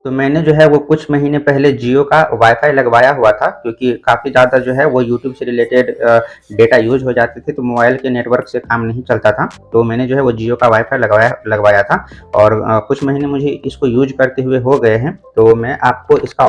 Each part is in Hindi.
तो मैंने जो है वो कुछ महीने पहले जियो का वाईफ़ाई लगवाया हुआ था, क्योंकि काफ़ी ज़्यादा जो है वो यूट्यूब से रिलेटेड डेटा यूज़ हो जाते थे, तो मोबाइल के नेटवर्क से काम नहीं चलता था। तो मैंने जो है वो जियो का वाईफ़ाई लगवाया लगवाया था और कुछ महीने मुझे इसको यूज़ करते हुए हो गए हैं। तो मैं आपको इसका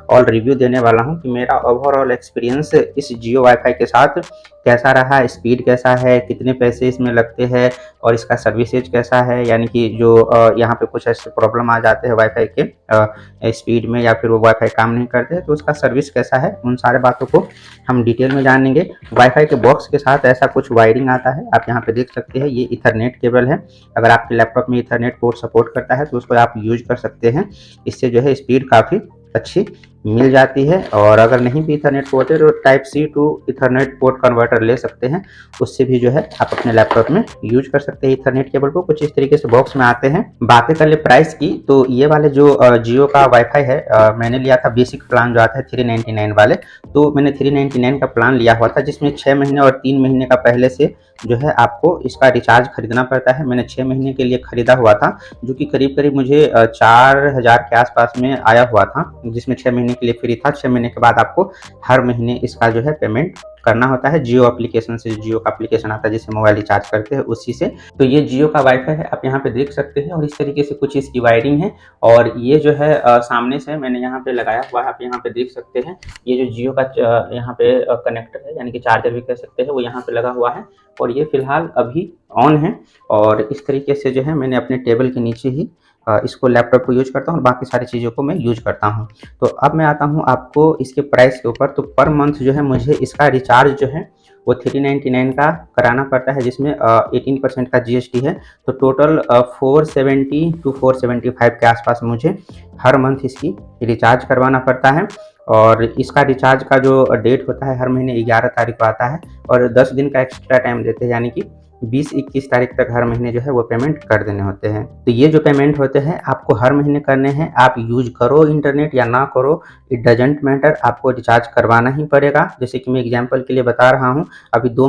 ऑल रिव्यू देने वाला हूँ कि मेरा ओवरऑल एक्सपीरियंस इस जियो वाईफ़ाई के साथ कैसा रहा, स्पीड कैसा है, कितने पैसे इसमें लगते हैं और इसका सर्विसेज कैसा है। यानी कि जो यहाँ पे कुछ ऐसे प्रॉब्लम आ जाते हैं वाईफ़ाई के स्पीड में, या फिर वो वाईफ़ाई काम नहीं करते हैं, तो उसका सर्विस कैसा है, उन सारे बातों को हम डिटेल में जानेंगे। वाईफ़ाई के बॉक्स के साथ ऐसा कुछ वायरिंग आता है, आप यहाँ पे देख सकते हैं, ये ईथरनेट केबल है। अगर आपके लैपटॉप में ईथरनेट पोर्ट सपोर्ट करता है तो उसको आप यूज़ कर सकते हैं। इससे जो है स्पीड काफ़ी अच्छी मिल जाती है। और अगर नहीं भी ईथरनेट पोर्ट है तो type C to ethernet port converter ले सकते हैं, उससे भी जो है आप अपने लैपटॉप में यूज कर सकते हैं ईथरनेट केबल को। कुछ इस तरीके से बॉक्स में आते हैं। बातें कर ले प्राइस की, तो ये वाले जो जियो का वाईफाई है, मैंने लिया था बेसिक प्लान जो आता है 399 वाले। तो मैंने 399 का प्लान लिया हुआ था, जिसमें 6 महीने और 3 महीने का पहले से जो है आपको इसका रिचार्ज खरीदना पड़ता है। मैंने 6 महीने के लिए खरीदा हुआ था, जो कि करीब करीब मुझे 4000 के आसपास में आया हुआ था, जिसमें 6 महीने के लिए फ्री था। 6 महीने के बाद आपको हर महीने इसका जो है पेमेंट करना होता है। जियो एप्लीकेशन से, जियो का एप्लीकेशन आता है जिससे मोबाइल रिचार्ज करते हैं, उसी से। तो ये जियो का वाईफाई है, आप यहाँ पे देख सकते हैं। और इस तरीके से कुछ इसकी वायरिंग है। और ये जो है सामने से मैंने यहाँ पे लगाया हुआ है, आप यहाँ पे देख सकते हैं। ये जो जियो का यहाँ पे कनेक्टर है, यानी कि चार्जर भी कह सकते हैं, वो यहाँ पे लगा हुआ है। और ये फिलहाल अभी ऑन है। और इस तरीके से जो है मैंने अपने टेबल के नीचे ही इसको, लैपटॉप को यूज करता हूँ और बाकी सारी चीज़ों को मैं यूज करता हूँ। तो अब मैं आता हूँ आपको इसके प्राइस के ऊपर। तो पर मंथ जो है मुझे इसका रिचार्ज जो है वो 399 का कराना पड़ता है, जिसमें 18% का जीएसटी है। तो टोटल 470 टू 475 के आसपास मुझे हर मंथ इसकी रिचार्ज करवाना पड़ता है। और इसका रिचार्ज का जो डेट होता है, हर महीने 11 तारीख को आता है। और 10 दिन का एक्स्ट्रा टाइम देते हैं, यानी कि 20-21 तारीख तक हर महीने जो है वो पेमेंट कर देने होते हैं। तो ये जो पेमेंट होते हैं आपको हर महीने करने हैं। आप यूज करो इंटरनेट या ना करो, इट डजेंट मैटर, आपको रिचार्ज करवाना ही पड़ेगा। जैसे कि मैं एग्जांपल के लिए बता रहा हूँ, अभी 2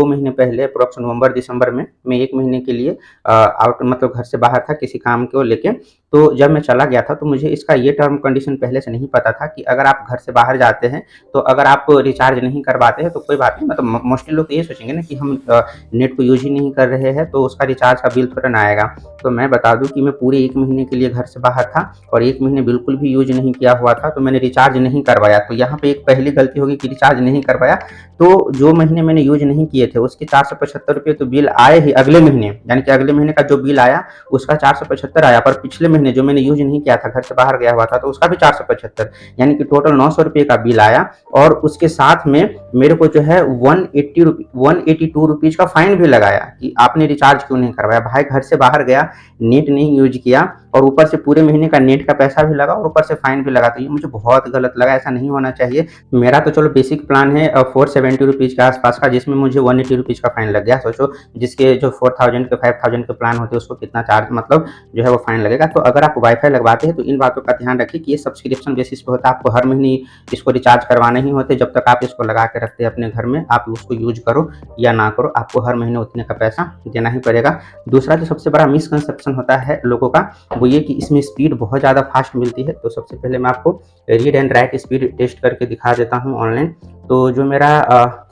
महीने पहले अप्रॉक्स नवंबर दिसंबर में मैं 1 महीने के लिए आउट मतलब घर से बाहर था किसी काम को लेके। तो जब मैं चला गया था तो मुझे इसका ये टर्म कंडीशन पहले से नहीं पता था कि अगर आप घर से बाहर जाते हैं तो अगर आप रिचार्ज नहीं करवाते हैं तो कोई बात नहीं, मतलब मोस्टली लोग तो ये सोचेंगे ना कि हम नेट को यूज ही नहीं कर रहे हैं तो उसका रिचार्ज का बिल तुरंत आएगा। तो मैं बता दूं कि मैं पूरे 1 महीने के लिए घर से बाहर था और 1 महीने बिल्कुल भी यूज नहीं किया हुआ था, तो मैंने रिचार्ज नहीं करवाया। तो यहाँ पे एक पहली गलती होगी कि रिचार्ज नहीं करवाया। तो जो महीने मैंने यूज नहीं किए थे उसके 475 रुपये तो बिल आए ही अगले महीने, यानी कि अगले महीने का जो बिल आया उसका 475 आया। पर पिछले महीने जो मैंने यूज नहीं किया था, घर से बाहर गया हुआ था, तो उसका भी 475, यानी कि टोटल 900 रुपये का बिल आया। और उसके साथ में मेरे को जो है 182 रुपीज का फाइन भी लगाया कि आपने रिचार्ज क्यों नहीं करवाया। भाई घर से बाहर गया, नेट नहीं यूज किया और ऊपर से पूरे महीने का नेट का पैसा भी लगा और ऊपर से फाइन भी लगा। तो ये मुझे बहुत गलत लगा, ऐसा नहीं होना चाहिए। मेरा तो चलो बेसिक प्लान है 470 रुपीज के आसपास का, जिसमें मुझे 180 रुपीज का फाइन लग गया। सोचो जिसके जो 4000 के 5000 के प्लान होते हैं उसको कितना चार्ज मतलब जो है वो फाइन लगेगा। तो अगर आप वाईफाई लगवाते हैं तो इन बातों का ध्यान रखिए कि ये सब्सक्रिप्शन बेसिस पे होता है, आपको हर महीने इसको रिचार्ज करवाने ही होते। जब तक आप इसको लगा के रखते हैं अपने घर में, आप उसको यूज करो या ना करो, आपको हर महीने उतने का पैसा देना ही पड़ेगा। दूसरा जो सबसे बड़ा मिसकंसेप्शन होता है लोगों का, वो ये कि इसमें स्पीड बहुत ज़्यादा फास्ट मिलती है। तो सबसे पहले मैं आपको read and write speed test करके दिखा देता हूँ ऑनलाइन। तो जो मेरा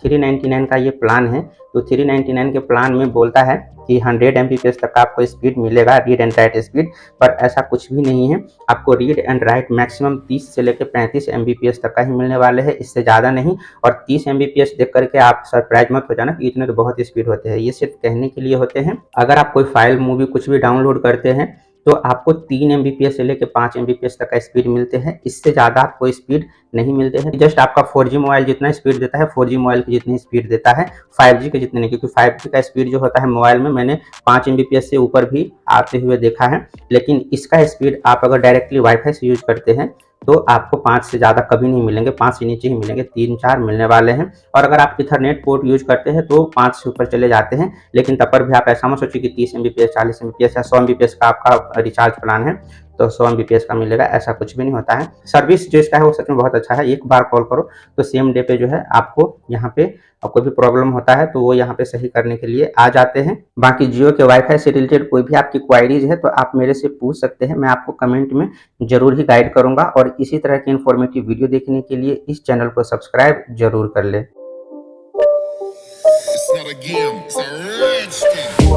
399 का ये प्लान है, तो 399 के प्लान में बोलता है कि 100 Mbps तक आपको स्पीड मिलेगा, रीड एंड राइट स्पीड। पर ऐसा कुछ भी नहीं है, आपको रीड एंड राइट मैक्सिमम 30 से लेकर 35 Mbps तक का ही मिलने वाले हैं, इससे ज़्यादा नहीं। और 30 Mbps देख करके आप सरप्राइज मत हो जाना कि इतने तो बहुत स्पीड होते हैं, ये सिर्फ कहने के लिए होते हैं। अगर आप कोई फाइल, मूवी कुछ भी डाउनलोड करते हैं तो आपको 3 Mbps से लेकर 5 Mbps तक का स्पीड मिलते हैं, इससे ज़्यादा आपको स्पीड नहीं मिलते हैं। जस्ट आपका 4G मोबाइल जितना स्पीड देता है, 4G मोबाइल की जितनी स्पीड देता है, 5G के जितने नहीं। क्योंकि 5G का स्पीड जो होता है मोबाइल में, मैंने 5 Mbps से ऊपर भी आते हुए देखा है। लेकिन इसका स्पीड आप अगर डायरेक्टली वाईफाई से यूज करते हैं तो आपको 5 से ज़्यादा कभी नहीं मिलेंगे, 5 से नीचे ही मिलेंगे, 3-4 मिलने वाले हैं। और अगर आप इथरनेट पोर्ट यूज करते हैं तो 5 से ऊपर चले जाते हैं। लेकिन तब पर भी आप ऐसा मत सोचिए कि 30 Mbps, 40 Mbps या 100 Mbps का आपका रिचार्ज प्लान है। तो 100 Mbps का मिलेगा, ऐसा कुछ भी नहीं होता है। सर्विस जो इसका है वो सच में बहुत अच्छा है। एक बार कॉल करो तो सेम डे पे जो है आपको यहाँ पे कोई भी प्रॉब्लम होता है तो वो यहाँ पे सही करने के लिए आ जाते हैं। बाकी जियो के वाईफाई से रिलेटेड कोई भी आपकी क्वायरीज है तो आप मेरे से पूछ सकते हैं, मैं आपको कमेंट में जरूर ही गाइड करूंगा। और इसी तरह की इन्फॉर्मेटिव वीडियो देखने के लिए इस चैनल को सब्सक्राइब जरूर कर ले। It's not a game, it's a rich thing.